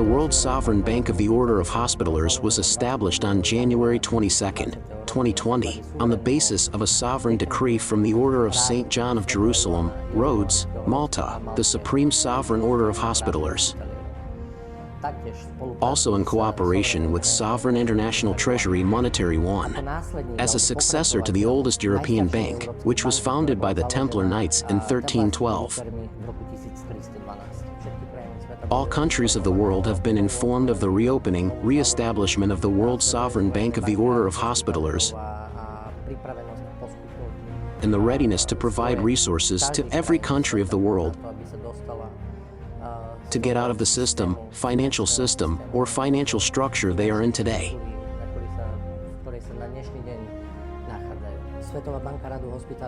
World Sovereign Bank of the Order of Hospitallers was established on January 22, 2020, on the basis of a sovereign decree from the Order of St. John of Jerusalem, Rhodes, Malta, the Supreme Sovereign Order of Hospitallers. Also in cooperation with Sovereign International Treasury Monetary One, as a successor to the oldest European bank, which was founded by the Templar Knights in 1312. All countries of the world have been informed of the reopening, re-establishment of the World Sovereign Bank of the Order of Hospitallers, and the readiness to provide resources to every country of the world to get out of the system, financial system, or financial structure they are in today.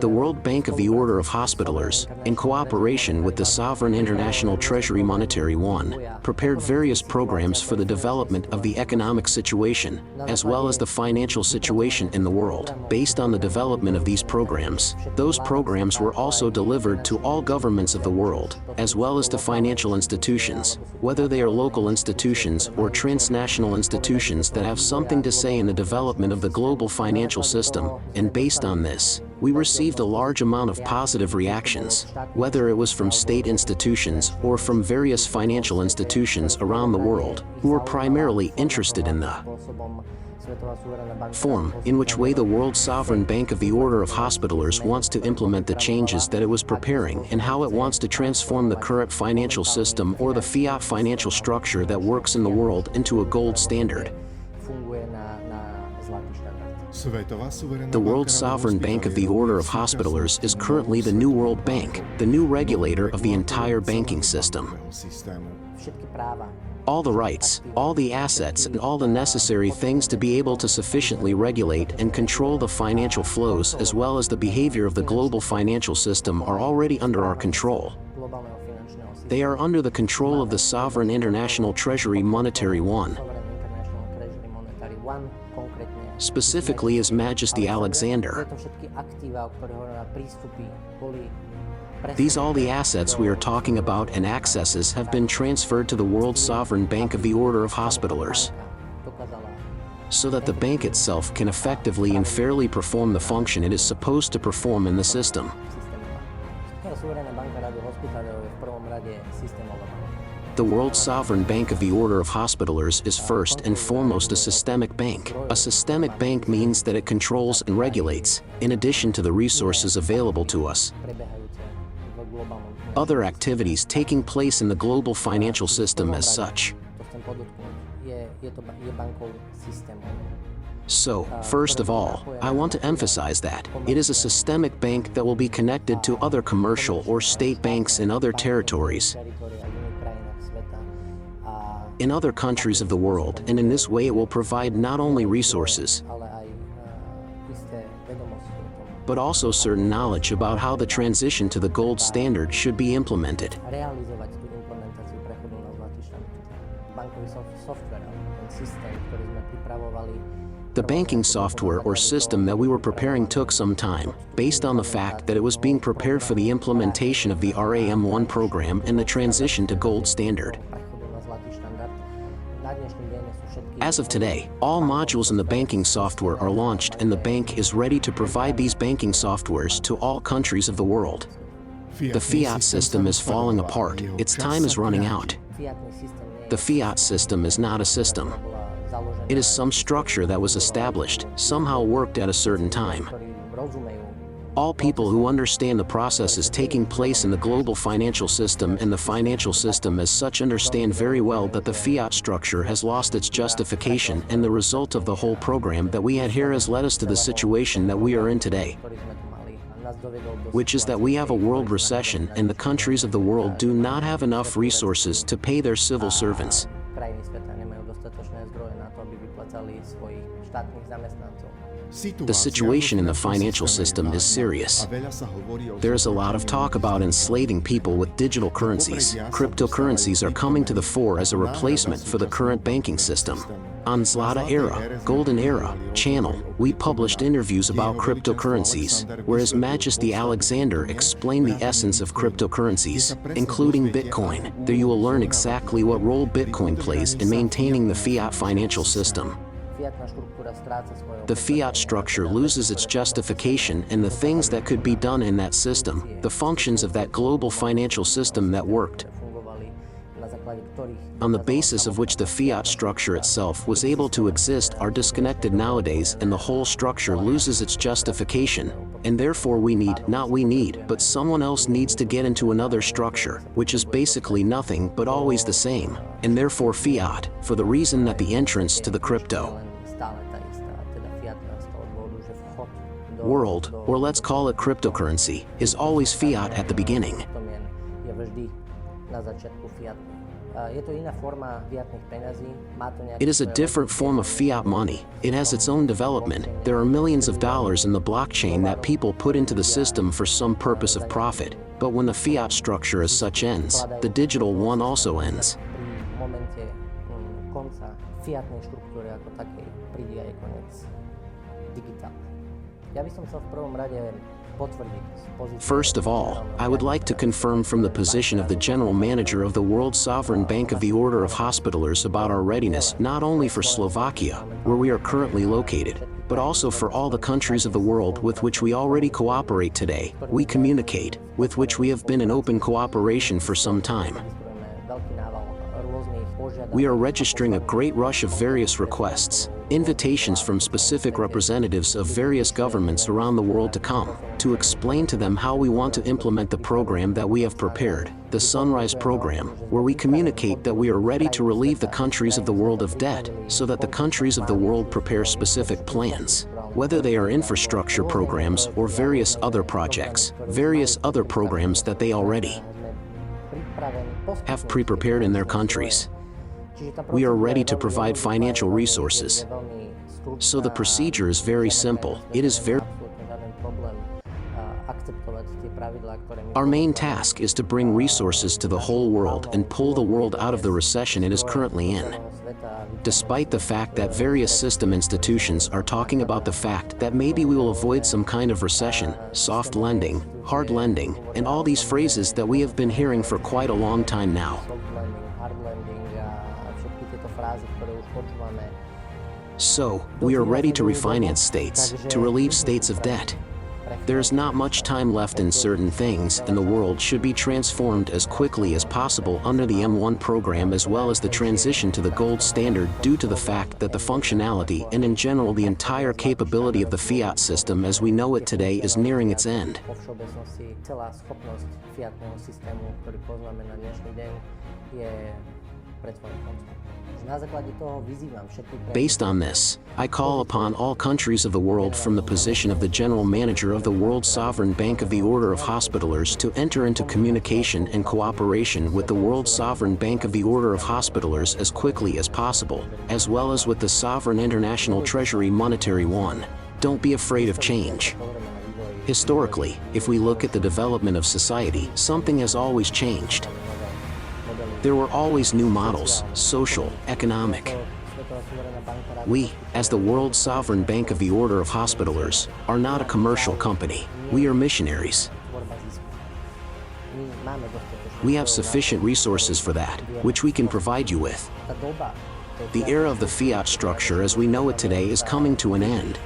The World Bank of the Order of Hospitallers, in cooperation with the Sovereign International Treasury Monetary One, prepared various programs for the development of the economic situation, as well as the financial situation in the world. Based on the development of these programs, those programs were also delivered to all governments of the world, as well as to financial institutions, whether they are local institutions or transnational institutions that have something to say in the development of the global financial system, and based on this, we received a large amount of positive reactions, whether it was from state institutions or from various financial institutions around the world, who were primarily interested in the form in which way the World Sovereign Bank of the Order of Hospitallers wants to implement the changes that it was preparing and how it wants to transform the current financial system or the fiat financial structure that works in the world into a gold standard. The World Sovereign Bank of the Order of Hospitallers is currently the new World Bank, the new regulator of the entire banking system. All the rights, all the assets, and all the necessary things to be able to sufficiently regulate and control the financial flows as well as the behavior of the global financial system are already under our control. They are under the control of the Sovereign International Treasury Monetary One, specifically His Majesty Alexander. These all the assets we are talking about and accesses have been transferred to the World Sovereign Bank of the Order of Hospitallers, so that the bank itself can effectively and fairly perform the function it is supposed to perform in the system. The World Sovereign Bank of the Order of Hospitallers is first and foremost a systemic bank. A systemic bank means that it controls and regulates, in addition to the resources available to us, other activities taking place in the global financial system as such. So, first of all, I want to emphasize that it is a systemic bank that will be connected to other commercial or state banks in other territories, in other countries of the world, and in this way it will provide not only resources, but also certain knowledge about how the transition to the gold standard should be implemented. The banking software or system that we were preparing took some time, based on the fact that it was being prepared for the implementation of the RAM1 program and the transition to gold standard. As of today, all modules in the banking software are launched and the bank is ready to provide these banking softwares to all countries of the world. The fiat system is falling apart, its time is running out. The fiat system is not a system. It is some structure that was established, somehow worked at a certain time. All people who understand the processes taking place in the global financial system and the financial system as such understand very well that the fiat structure has lost its justification, and the result of the whole program that we had here has led us to the situation that we are in today, which is that we have a world recession and the countries of the world do not have enough resources to pay their civil servants. The situation in the financial system is serious. There is a lot of talk about enslaving people with digital currencies. Cryptocurrencies are coming to the fore as a replacement for the current banking system. On Zlata Era, Golden Era channel, we published interviews about cryptocurrencies, where His Majesty Alexander explained the essence of cryptocurrencies, including Bitcoin. There you will learn exactly what role Bitcoin plays in maintaining the fiat financial system. The fiat structure loses its justification and the things that could be done in that system, the functions of that global financial system that worked, on the basis of which the fiat structure itself was able to exist, are disconnected nowadays, and the whole structure loses its justification, and therefore but someone else needs to get into another structure, which is basically nothing but always the same, and therefore fiat, for the reason that the entrance to the crypto world, or let's call it cryptocurrency, is always fiat at the beginning. It is a different form of fiat money. It has its own development. There are millions of dollars in the blockchain that people put into the system for some purpose of profit. But when the fiat structure as such ends, the digital one also ends. First of all, I would like to confirm from the position of the General Manager of the World Sovereign Bank of the Order of Hospitalers about our readiness not only for Slovakia, where we are currently located, but also for all the countries of the world with which we already cooperate today, we communicate, with which we have been in open cooperation for some time. We are registering a great rush of various requests, invitations from specific representatives of various governments around the world to come, to explain to them how we want to implement the program that we have prepared, the Sunrise program, where we communicate that we are ready to relieve the countries of the world of debt, so that the countries of the world prepare specific plans, whether they are infrastructure programs or various other projects, various other programs that they already have pre-prepared in their countries. We are ready to provide financial resources. So the procedure is very simple. It is very... Our main task is to bring resources to the whole world and pull the world out of the recession it is currently in. Despite the fact that various system institutions are talking about the fact that maybe we will avoid some kind of recession, soft lending, hard lending, and all these phrases that we have been hearing for quite a long time now. So, we are ready to refinance states, to relieve states of debt. There is not much time left in certain things, and the world should be transformed as quickly as possible under the M1 program, as well as the transition to the gold standard, due to the fact that the functionality and in general the entire capability of the fiat system as we know it today is nearing its end. Based on this, I call upon all countries of the world from the position of the General Manager of the World Sovereign Bank of the Order of Hospitalers to enter into communication and cooperation with the World Sovereign Bank of the Order of Hospitalers as quickly as possible, as well as with the Sovereign International Treasury Monetary One. Don't be afraid of change. Historically, if we look at the development of society, something has always changed. There were always new models, social, economic. We, as the World Sovereign Bank of the Order of Hospitalers, are not a commercial company. We are missionaries. We have sufficient resources for that, which we can provide you with. The era of the fiat structure as we know it today is coming to an end.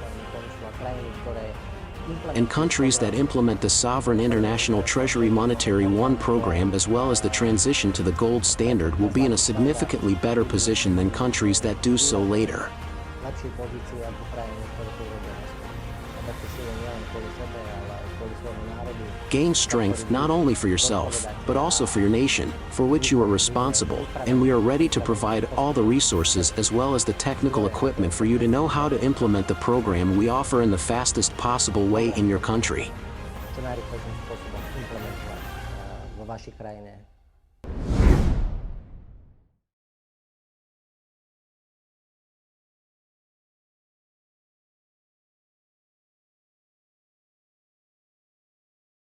And countries that implement the Sovereign International Treasury Monetary One program as well as the transition to the gold standard will be in a significantly better position than countries that do so later. Gain strength not only for yourself, but also for your nation, for which you are responsible, and we are ready to provide all the resources as well as the technical equipment for you to know how to implement the program we offer in the fastest possible way in your country.